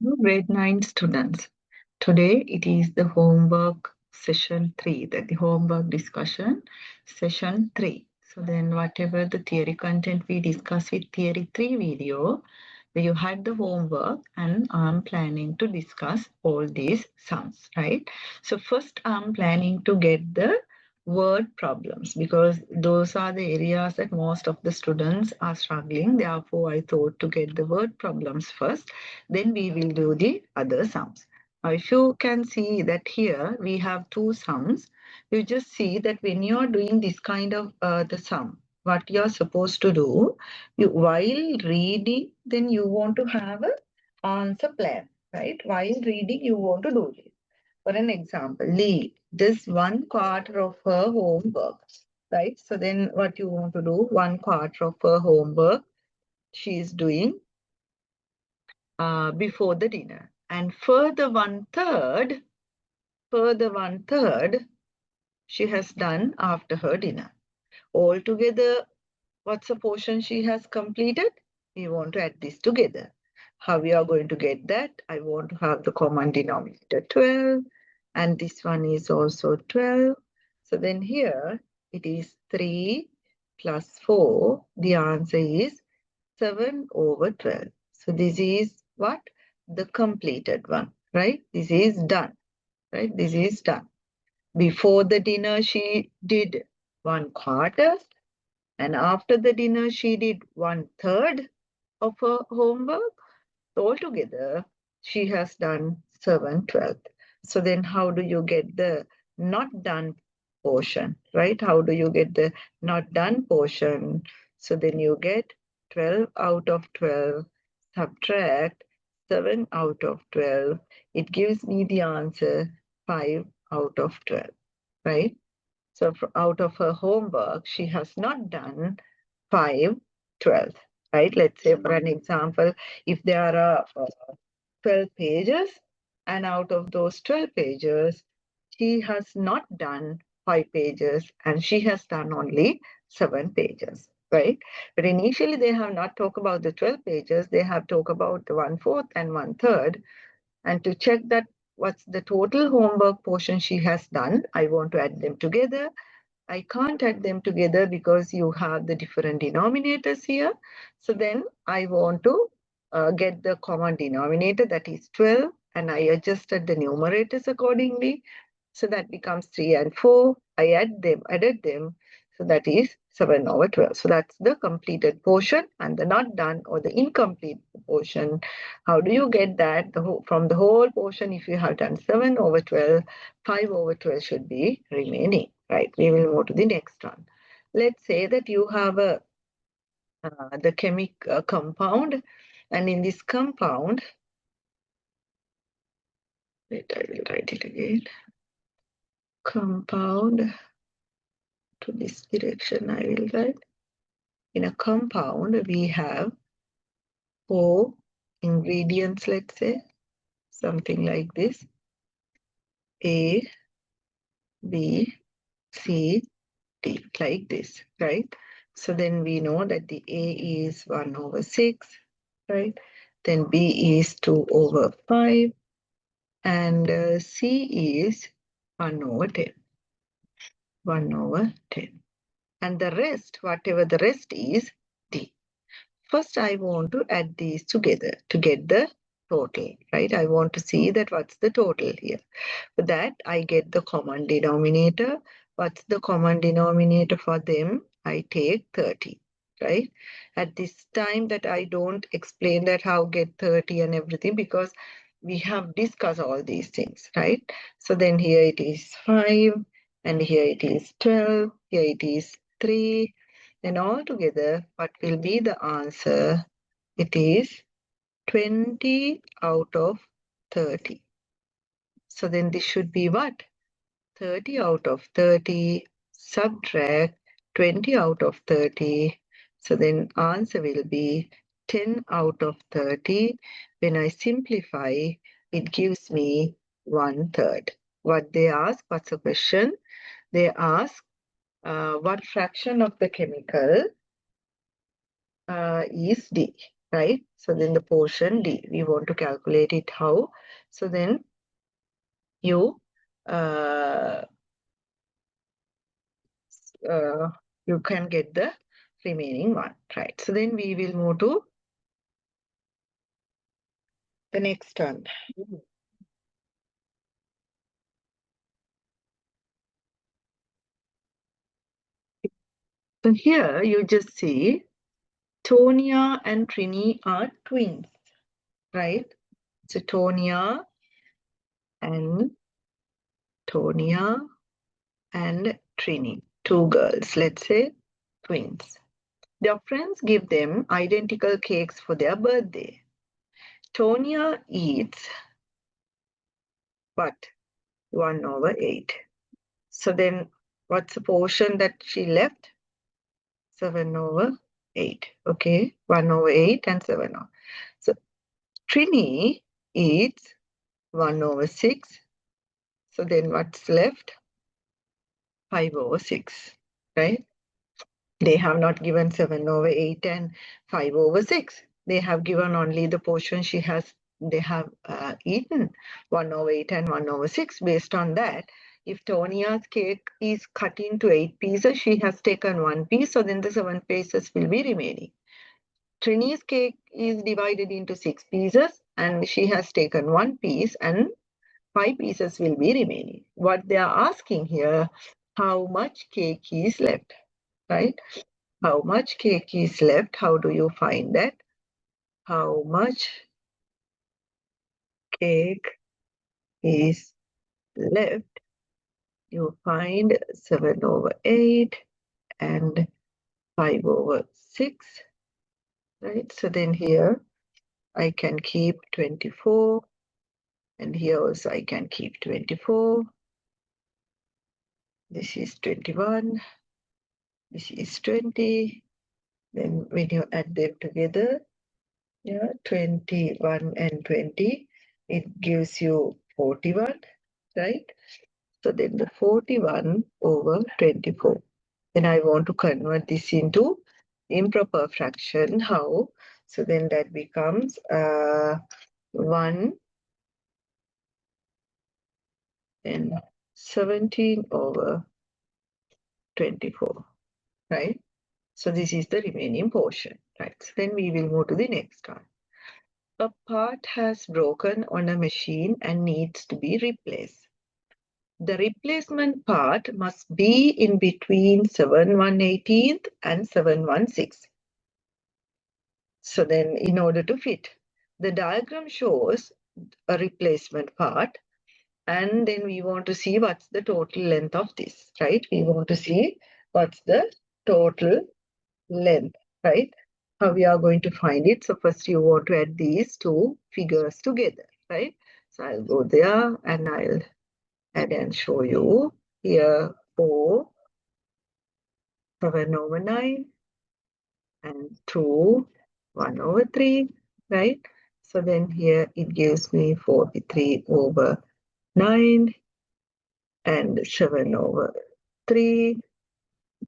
Grade 9 students. Today it is the homework session 3, the homework discussion session 3. So then whatever the theory content we discuss with theory 3 video, you had the homework and I'm planning to discuss all these sums, right? So first I'm planning to get the word problems because those are the areas that most of the students are struggling. Therefore, I thought to get the word problems first, then we will do the other sums. Now, if you can see that here we have two sums, you just see that when you are doing this kind of the sum, what you are supposed to do, while reading, then you want to have an answer plan, right? While reading, you want to do this. For an example, Lee, this 1/4 of her homework, right? So then what you want to do, 1/4 of her homework she is doing before the dinner. And further 1/3, she has done after her dinner. Altogether, what's the portion she has completed? We want to add this together. How we are going to get that? I want to have the common denominator 12, and this one is also 12. So then here it is 3 plus 4. The answer is 7/12. So this is what? The completed one, right? This is done, right? This is done. Before the dinner, she did 1/4. And after the dinner, she did 1/3 of her homework. Altogether, she has done 7/12. So then how do you get the not done portion, right? How do you get the not done portion? So then you get 12 out of 12, subtract 7 out of 12. It gives me the answer 5 out of 12, right? So out of her homework, she has not done 5/12, right? Let's say for an example, if there are 12 pages and out of those 12 pages, she has not done 5 pages and she has done only 7 pages, right? But initially they have not talked about the 12 pages, they have talked about the 1/4 and 1/3. And to check that what's the total homework portion she has done, I want to add them together. I can't add them together because you have the different denominators here. So then I want to get the common denominator, that is 12, and I adjusted the numerators accordingly. So that becomes 3 and 4. I added them. So that is 7/12. So that's the completed portion, and the not done or the incomplete portion. How do you get that? From the whole portion, if you have done 7/12, 5/12 should be remaining, right? We will move to the next one. Let's say that you have the chemical compound, and in this compound, wait, I will write it again. Compound, to this direction I will write. In a compound, we have 4 ingredients, let's say, something like this. A, B, C, D, like this, right? So then we know that the A is 1/6, right? Then B is 2/5, and C is 1/10. 1/10. And the rest, whatever the rest is, D. First, I want to add these together to get the total, right? I want to see that what's the total here. For that, I get the common denominator. What's the common denominator for them? I take 30, right? At this time that I don't explain that how get 30 and everything because we have discussed all these things, right? So then here it is 5, and here it is 12, here it is 3, then all together, what will be the answer? It is 20 out of 30. So then this should be what? 30 out of 30, subtract 20 out of 30. So then answer will be 10 out of 30. When I simplify, it gives me 1/3. What they ask, what's the question? They ask what fraction of the chemical is D. right? So then the portion D, we want to calculate it how? So then you uh, you can get the remaining one, right? So then we will move to the next one. So here you just see Tonya and Trini are twins, right? So Tonya and Trini, two girls, let's say twins. Their friends give them identical cakes for their birthday. Tonya eats what? 1/8. So then what's the portion that she left? 7/8. Okay, 1/8 and 7/8. So Trini eats 1/6. So then what's left? 5/6, right? They have not given 7/8 and 5/6. They have given only the portion they have eaten, 1/8 and 1/6. Based on that, if Tonia's cake is cut into 8 pieces, she has taken 1 piece, so then the 7 pieces will be remaining. Trini's cake is divided into 6 pieces and she has taken 1 piece and 5 pieces will be remaining. What they are asking here, how much cake is left, right? How much cake is left? How do you find that? How much cake is left? You find 7/8 and 5/6, right? So then here I can keep 24 and here also I can keep 24. This is 21. This is 20. Then when you add them together, yeah, 21 and 20, it gives you 41, right? So then the 41/24. Then I want to convert this into improper fraction. How? So then that becomes 1 and 17/24, right? So this is the remaining portion, right? So then we will move to the next one. A part has broken on a machine and needs to be replaced. The replacement part must be in between 7/118 and 7/16. So then in order to fit, the diagram shows a replacement part and then we want to see what's the total length of this, right? We want to see what's the total length, right? How we are going to find it. So first you want to add these two figures together, right? So I'll go there and I'll add and show you here 4, 7/9 and 2, 1/3, right? So then here it gives me 43/9 and 7/3.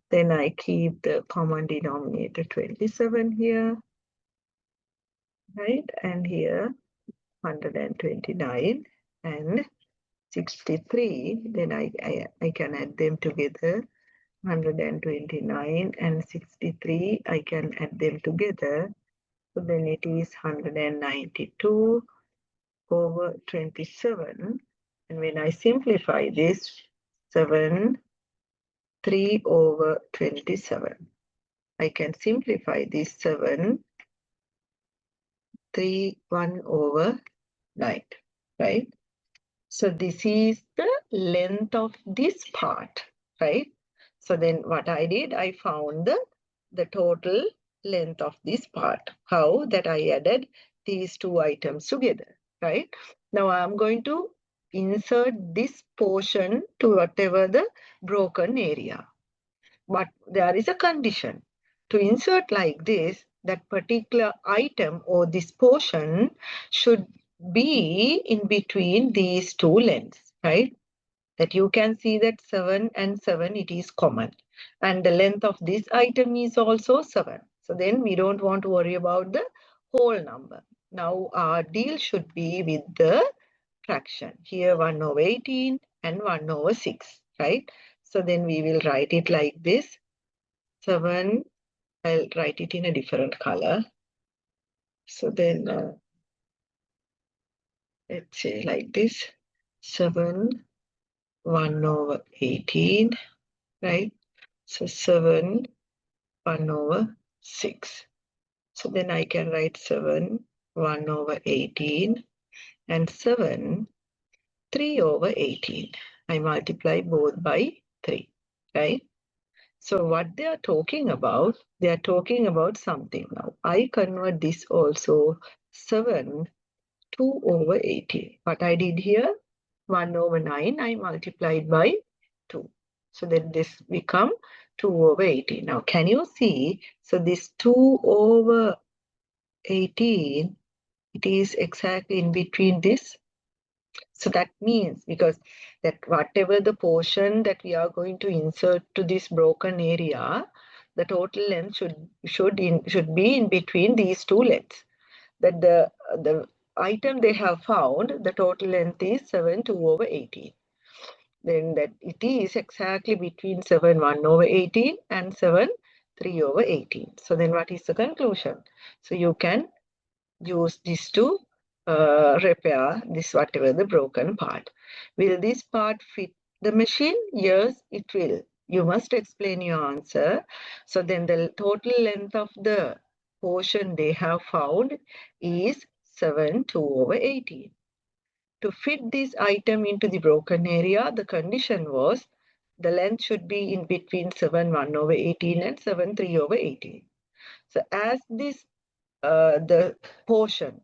Then I keep the common denominator 27 here, right? And here 129 and 63. Then I can add them together. 129 and 63, I can add them together. So then it is 192/27. And when I simplify this, 3/27. I can simplify this 7, 3, 1/9, right? So this is the length of this part, right? So then what I did, I found the total length of this part. How? That I added these two items together, right? Now I'm going to insert this portion to whatever the broken area. But there is a condition. To insert like this, that particular item or this portion should be in between these two lengths, right? That you can see that 7 and 7, it is common. And the length of this item is also 7. So then we don't want to worry about the whole number. Now our deal should be with the fraction. Here 1 over 18 and 1 over 6, right? So then we will write it like this. 7, I'll write it in a different color. So then let's say like this. 7, 1 over 18, right? So 7, 1 over 6. So then I can write 7, 1 over 18 and 7, 3 over 18. I multiply both by 3, right? So what they are talking about something now. I convert this also 7, 2 over 18. What I did here, 1 over 9, I multiplied by 2. So then this become 2 over 18. Now can you see, so this 2 over 18, it is exactly in between this. So that means because that whatever the portion that we are going to insert to this broken area, the total length should be in between these two lengths. That the item they have found, the total length is 7 2 over 18. Then that it is exactly between 7 1 over 18 and 7 3 over 18. So then what is the conclusion? So you can use this to repair this whatever the broken part. Will this part fit the machine? Yes, it will. You must explain your answer. So then the total length of the portion they have found is 7 2 over 18. To fit this item into the broken area, the condition was the length should be in between 7 1 over 18 and 7 3 over 18. So as this the portion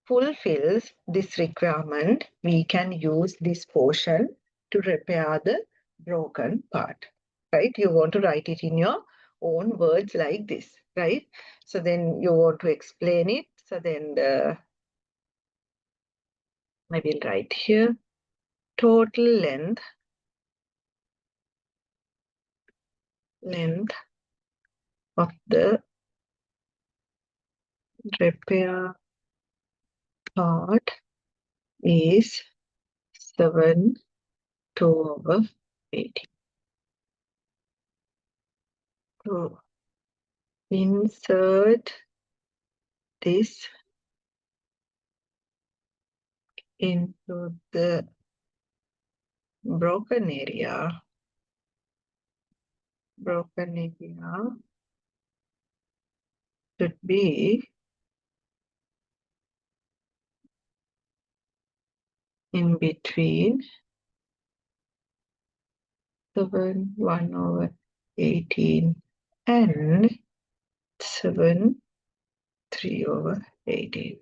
fulfills this requirement, we can use this portion to repair the broken part, right? You want to write it in your own words like this, right? So then you want to explain it. So then I will write here total length of the repair part is 7 2 over 18. So insert this into the broken area should be in between 7 1 over 18 and 7 3 over 18.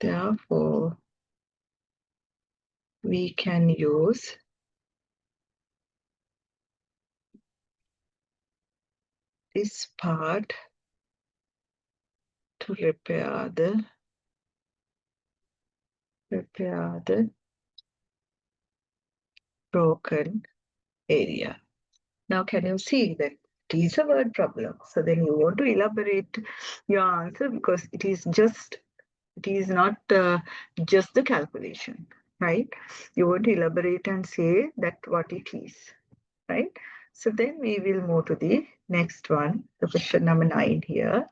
Therefore, we can use this part to repair the broken area. Now, can you see that it is a word problem? So then you want to elaborate your answer because it is not just the calculation, right? You want to elaborate and say that what it is, right? So then we will move to the next one, the question number 9 here,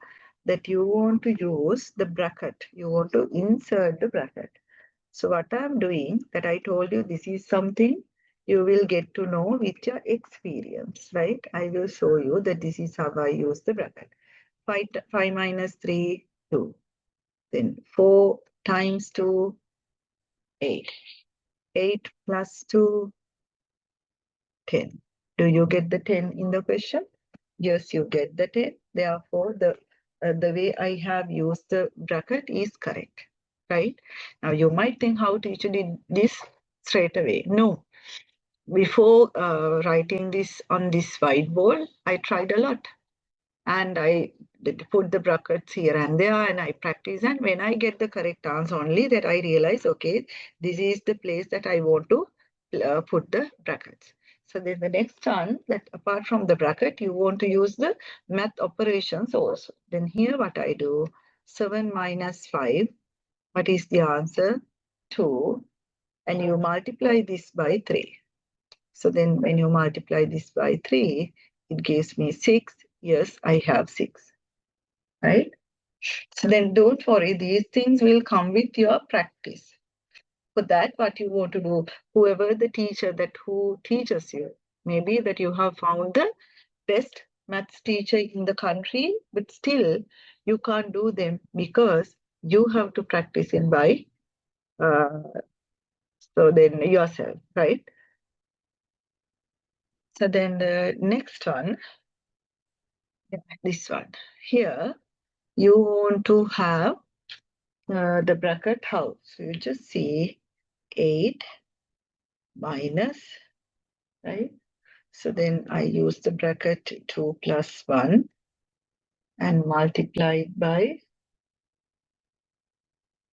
that you want to use the bracket. You want to insert the bracket. So what I'm doing, that I told you, this is something you will get to know with your experience, right? I will show you that this is how I use the bracket. 5 minus 3, 2. Then 4 times 2, 8. 8 plus 2, 10. Do you get the 10 in the question? Yes, you get the 10. Therefore, the way I have used the bracket is correct, right? Now, you might think how teacher did this straight away. No. Before writing this on this whiteboard, I tried a lot. And I put the brackets here and there and I practice. And when I get the correct answer only, that I realize, okay, this is the place that I want to put the brackets. So then the next one, that apart from the bracket, you want to use the math operations also. Then here what I do, 7 minus 5, what is the answer? 2. And you multiply this by 3. So then when you multiply this by 3, it gives me 6. Yes, I have 6. Right? So then don't worry, these things will come with your practice. For that, what you want to do, whoever the teacher that who teaches you, maybe that you have found the best maths teacher in the country, but still you can't do them because you have to practice in by so then yourself, right? So then the next one, this one here, you want to have the bracket how? So you just see 8 minus, right? So then I use the bracket 2 plus 1 and multiply it by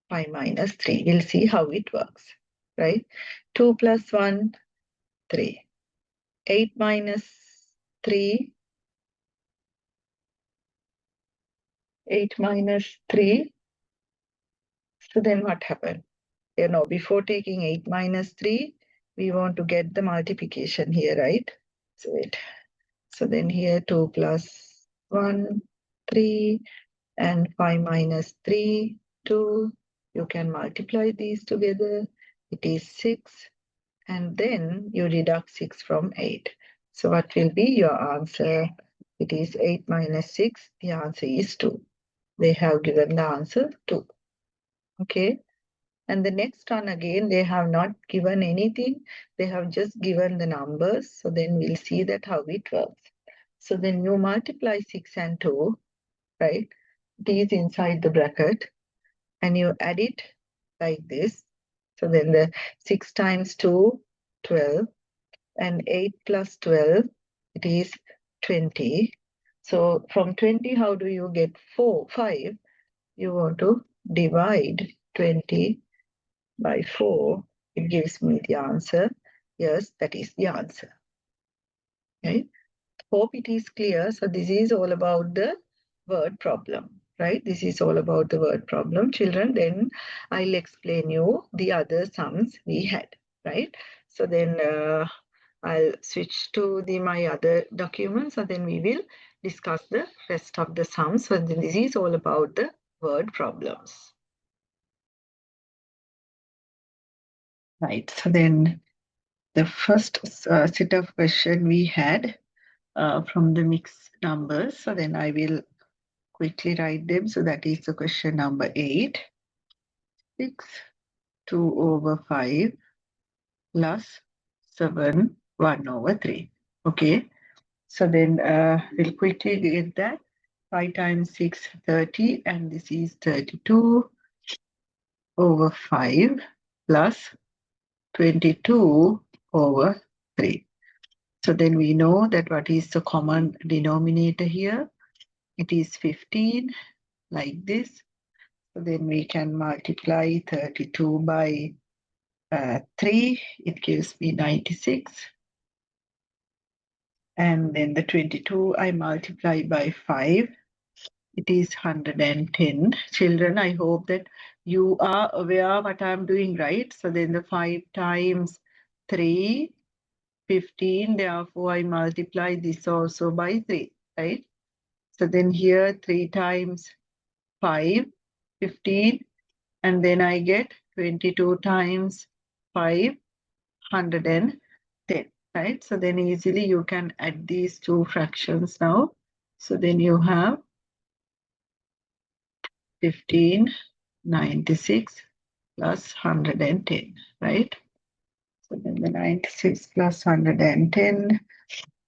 5 minus 3. We'll see how it works, right? 2 plus 1, 3. 8 minus 3, 8 minus 3. So then what happened? Before taking 8 minus 3, we want to get the multiplication here, right? So wait. So then here 2 plus 1, 3, and 5 minus 3, 2. You can multiply these together. It is 6. And then you deduct 6 from 8. So what will be your answer? It is 8 minus 6. The answer is 2. They have given the answer 2. Okay. And the next one again, they have not given anything. They have just given the numbers. So then we'll see that how it works. So then you multiply 6 and 2, right? It is inside the bracket. And you add it like this. So then the 6 times 2, 12. And 8 plus 12, it is 20. So from 20, how do you get 5? You want to divide 20 by 4. It gives me the answer. Yes, that is the answer. Okay. Hope it is clear. So this is all about the word problem, right? This is all about the word problem, children. Then I'll explain you the other sums we had, right? So then I'll switch to my other documents, and then we will discuss the rest of the sums. So this is all about the word problems. Right. So then the first set of question we had from the mixed numbers. So then I will quickly write them. So that is the question number 8. 6, 2 over 5 plus 7, 1 over 3. Okay. So then we'll quickly get that. 5 times 6, 30, and this is 32 over 5 plus 22 over 3. So then we know that what is the common denominator here? It is 15, like this. So then we can multiply 32 by 3. It gives me 96. And then the 22 I multiply by 5. It is 110. Children, I hope that you are aware what I'm doing, right? So then the 5 times 3, 15. Therefore, I multiply this also by 3, right? So then here 3 times 5, 15. And then I get 22 times 5, 110, right? So then easily you can add these two fractions now. So then you have 15, 96 plus 110, right? So then the 96 plus 110,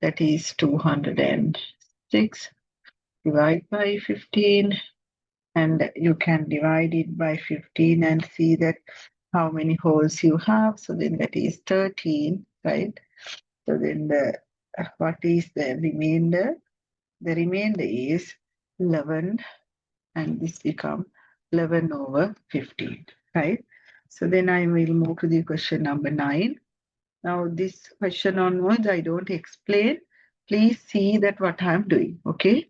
that is 206. Divide by 15, and you can divide it by 15 and see that how many holes you have. So then that is 13, right? So then what is the remainder? The remainder is 11, and this becomes 11 over 15, right? So then I will move to the question number 9. Now this question onwards, I don't explain. Please see that what I'm doing, okay?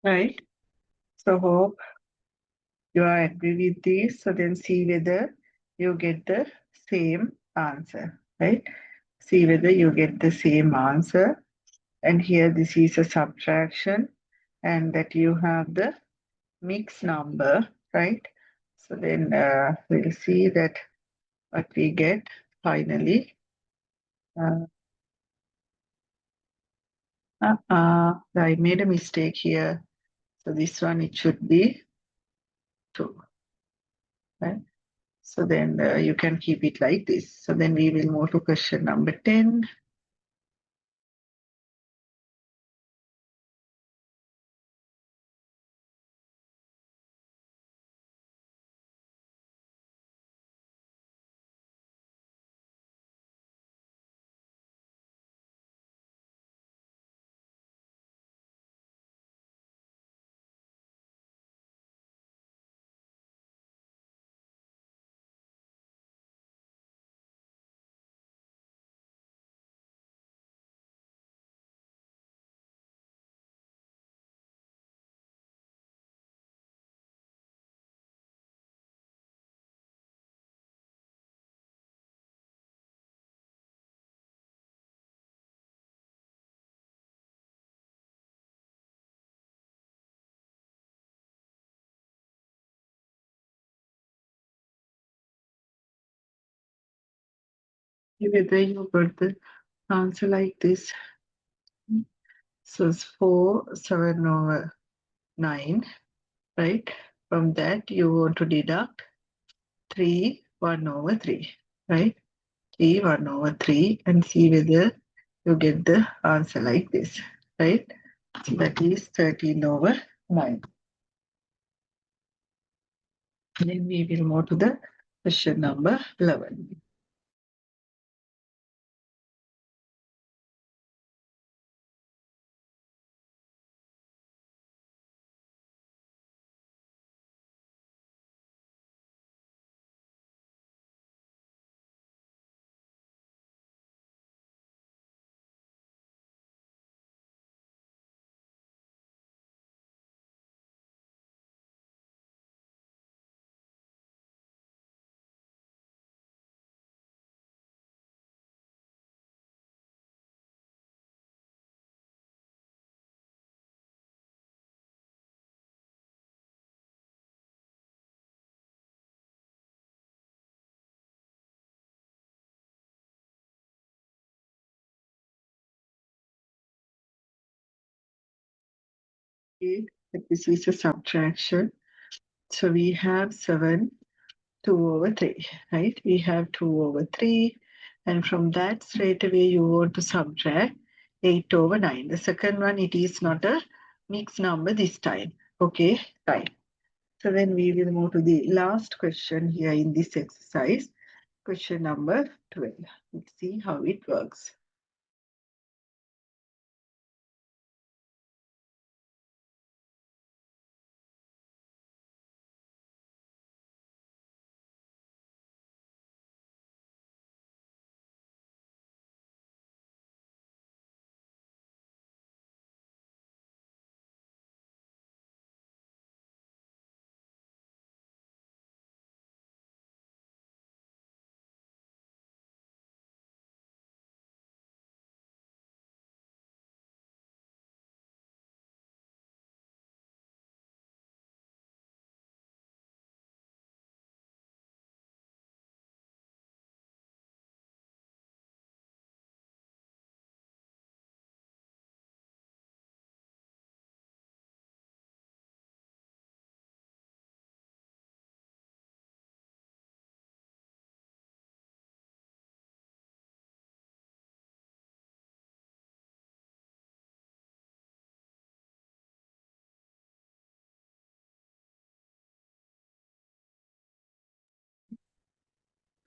Right. So hope you are agree with this. So then see whether you get the same answer, right? See whether you get the same answer. And here this is a subtraction and that you have the mixed number, right? So then we'll see that what we get finally. I made a mistake here. So this one, it should be 2, right? So then you can keep it like this. So then we will move to question number 10. Whether you got the answer like this. So it's 4, 7 over 9, right? From that, you want to deduct 3, 1 over 3, right? 3, 1 over 3 and see whether you get the answer like this, right? So that is 13 over 9. Then we will move to the question number 11. Okay, this is a subtraction. So we have 7, 2 over 3, right? We have 2 over 3. And from that, straight away, you want to subtract 8 over 9. The second one, it is not a mixed number this time. Okay, right. So then we will move to the last question here in this exercise. Question number 12. Let's see how it works.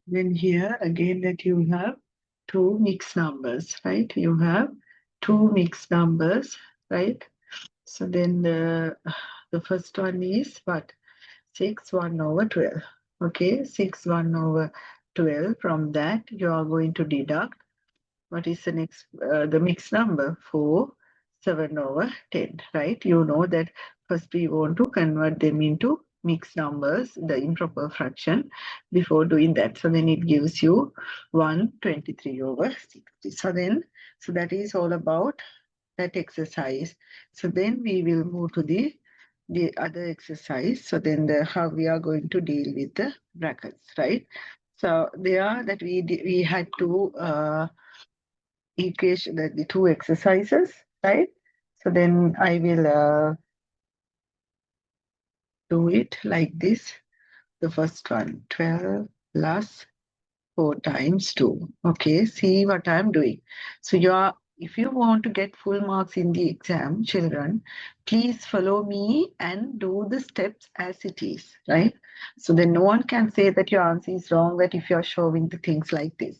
Then here again that you have two mixed numbers, right? You have two mixed numbers, right? So then the first one is what? 6 1 over 12. Okay, 6 1 over 12. From that you are going to deduct what is the next the mixed number? 4 7 over 10, right? You know that first we want to convert them into mixed numbers, the improper fraction, before doing that. So then it gives you 123 over 60. So that is all about that exercise. So then we will move to the other exercise. So then how we are going to deal with the brackets, right? So there that we had to equation the two exercises, right? So then I will do it like this. The first one, 12 plus 4 times 2. Okay, see what I'm doing. So if you want to get full marks in the exam, children, please follow me and do the steps as it is, right? So then no one can say that your answer is wrong, that if you're showing the things like this.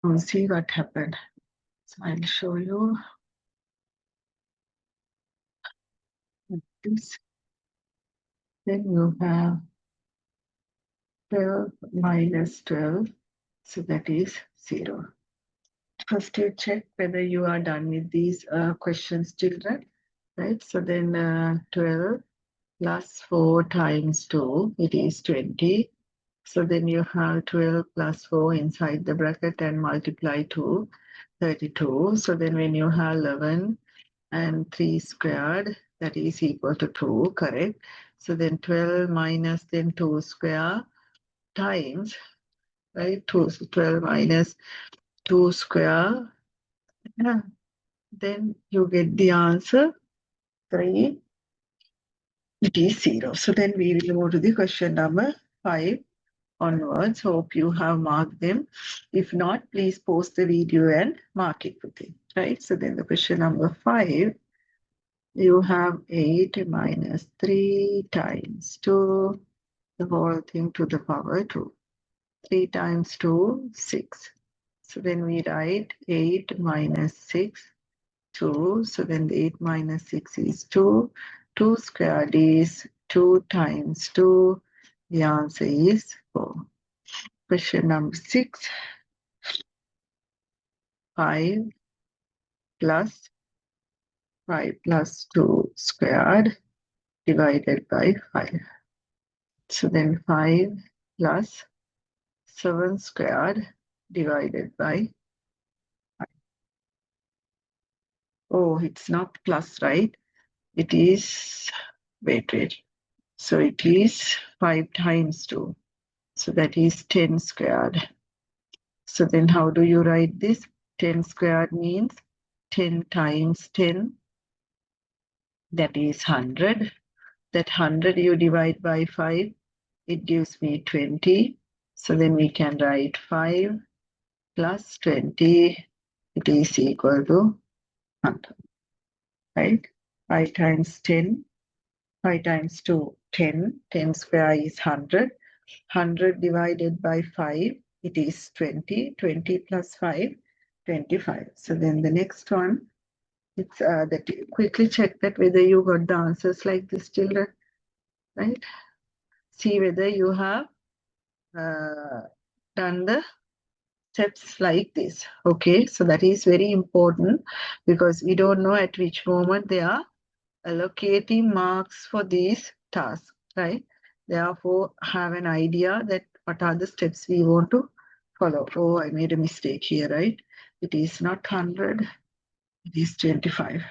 We'll see what happened. So I'll show you this. Then you have 12 minus 12. So that is 0. First you check whether you are done with these questions, children, right? So then 12 plus 4 times 2, it is 20. So then you have 12 plus 4 inside the bracket and multiply 2, 32. So then when you have 11 and 3 squared, that is equal to 2, correct? So then 12 minus then 2 square times, right? 12 minus 2 square. Yeah. Then you get the answer 3. It is 0. So then we will go to the question number 5 onwards. Hope you have marked them. If not, please pause the video and mark it with it. Right? So then the question number 5, you have 8 minus 3 times 2, the whole thing to the power 2. 3 times 2, 6. So then we write 8 minus 6, 2. So then the 8 minus 6 is 2. 2 squared is 2 times 2. The answer is 4. Question number 6. 5 plus 5 plus 2 squared divided by 5. So then 5 plus 7 squared divided by 5. Oh, it's not plus, right? It is, wait. So it is 5 times 2. So that is 10 squared. So then how do you write this? 10 squared means 10 times 10. That is 100. That 100 you divide by 5. It gives me 20. So then we can write 5 plus 20. It is equal to 100. Right? 5 times 10. 5 times 2, 10. 10 square is 100. 100 divided by 5, it is 20. 20 plus 5, 25. So then the next one, it's that you quickly check that whether you got the answers like this, children, right? See whether you have done the steps like this. Okay, so that is very important because we don't know at which moment they are allocating marks for these tasks, right? Therefore, have an idea that what are the steps we want to follow. Oh, I made a mistake here, right? It is not 100, it is 25.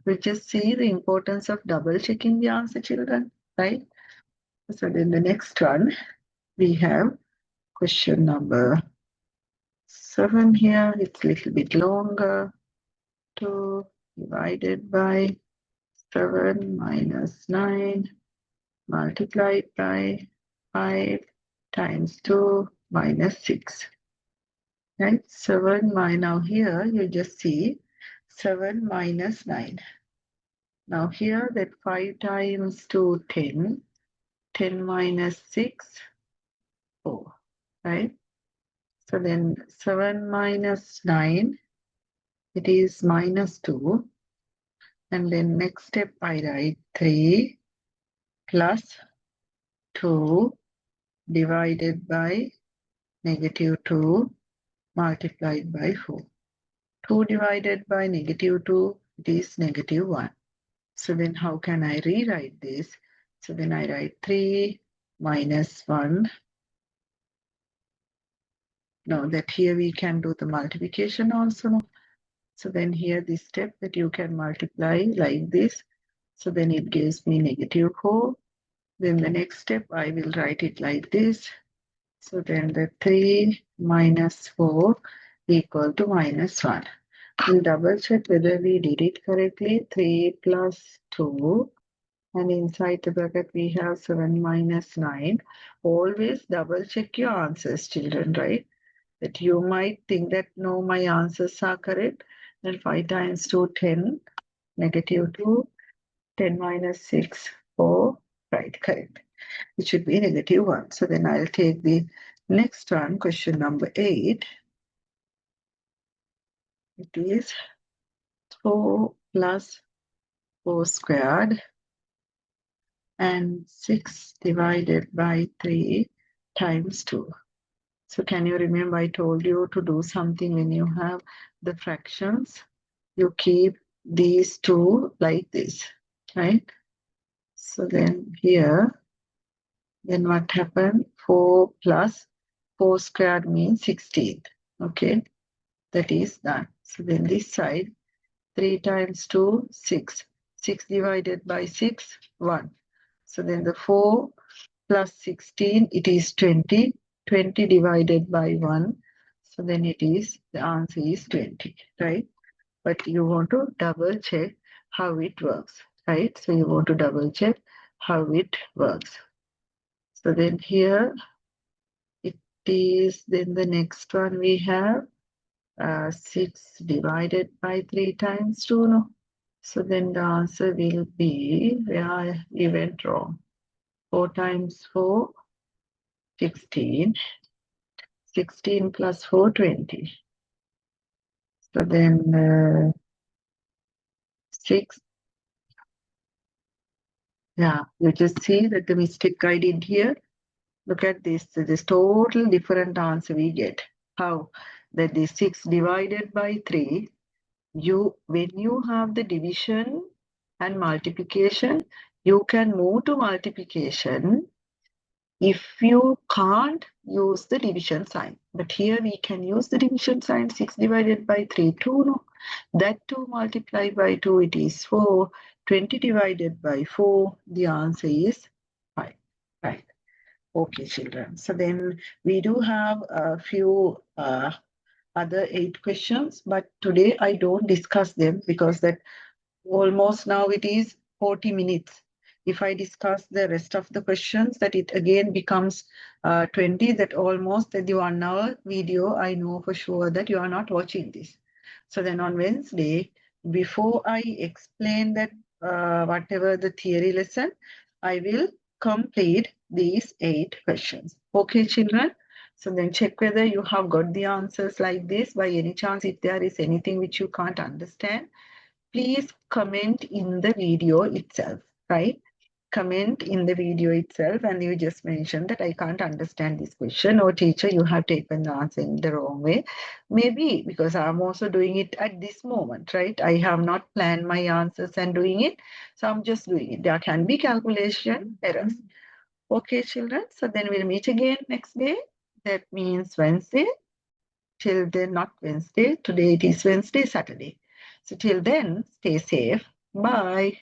We just see the importance of double checking the answer, children, right? So then the next one, we have question number 7 here. It's a little bit longer. 2 divided by 7 minus 9 multiplied by 5 times 2 minus 6. Right? 7 minus, now here you just see 7 minus 9. Now here that 5 times 2, 10. 10 minus 6, 4. Right? So then 7 minus 9, it is minus 2. And then next step I write 3 plus 2 divided by negative 2 multiplied by 4. 2 divided by negative 2, it is negative 1. So then how can I rewrite this? So then I write 3 minus 1. Now that here we can do the multiplication also. So then here this step that you can multiply like this. So then it gives me negative 4. Then the next step I will write it like this. So then the 3 minus 4 equal to minus 1. We'll double check whether we did it correctly. 3 plus 2. And inside the bracket we have 7 minus 9. Always double check your answers, children, right? That you might think that no, my answers are correct. Then 5 times 2, 10. Negative 2. 10 minus 6, 4. Right, correct. It should be negative 1. So then I'll take the next one, question number 8. It is 4 plus 4 squared and 6 divided by 3 times 2. So can you remember I told you to do something when you have the fractions? You keep these two like this, right? So then here, then what happened? 4 plus 4 squared means 16. Okay, that is done. So then this side, 3 times 2, 6. 6 divided by 6, 1. So then the 4 plus 16, it is 20. 20 divided by 1. So then it is, the answer is 20, right? But you want to double check how it works, right? So you want to double check how it works. So then here it is, then the next one we have 6 divided by 3 times 2, no? So then the answer will be, where we went wrong. 4 times 4, 16. 16 plus 4, 20. So then 6. Yeah, you just see that the mistake I did here. Look at this. This total different answer we get. How? That the 6 divided by 3, when you have the division and multiplication, you can move to multiplication if you can't use the division sign. But here we can use the division sign. 6 divided by 3, 2. No? That 2 multiplied by 2, it is 4. 20 divided by 4, the answer is 5. Right. Okay, children. So then we do have a few other 8 questions, but today I don't discuss them because that almost now it is 40 minutes. If I discuss the rest of the questions, that it again becomes 20, that almost the 1 hour video, I know for sure that you are not watching this. So then on Wednesday, before I explain that whatever the theory lesson, I will complete these 8 questions. Okay, children? So then check whether you have got the answers like this. By any chance, if there is anything which you can't understand, please comment in the video itself, right? Comment in the video itself and you just mention that I can't understand this question, or teacher, you have taken the answer in the wrong way. Maybe because I'm also doing it at this moment, right? I have not planned my answers and doing it. So I'm just doing it. There can be calculation errors. Okay, children. So then we'll meet again next day. That means Wednesday. Till then, not Wednesday. Today it is Wednesday, Saturday. So till then, stay safe. Bye.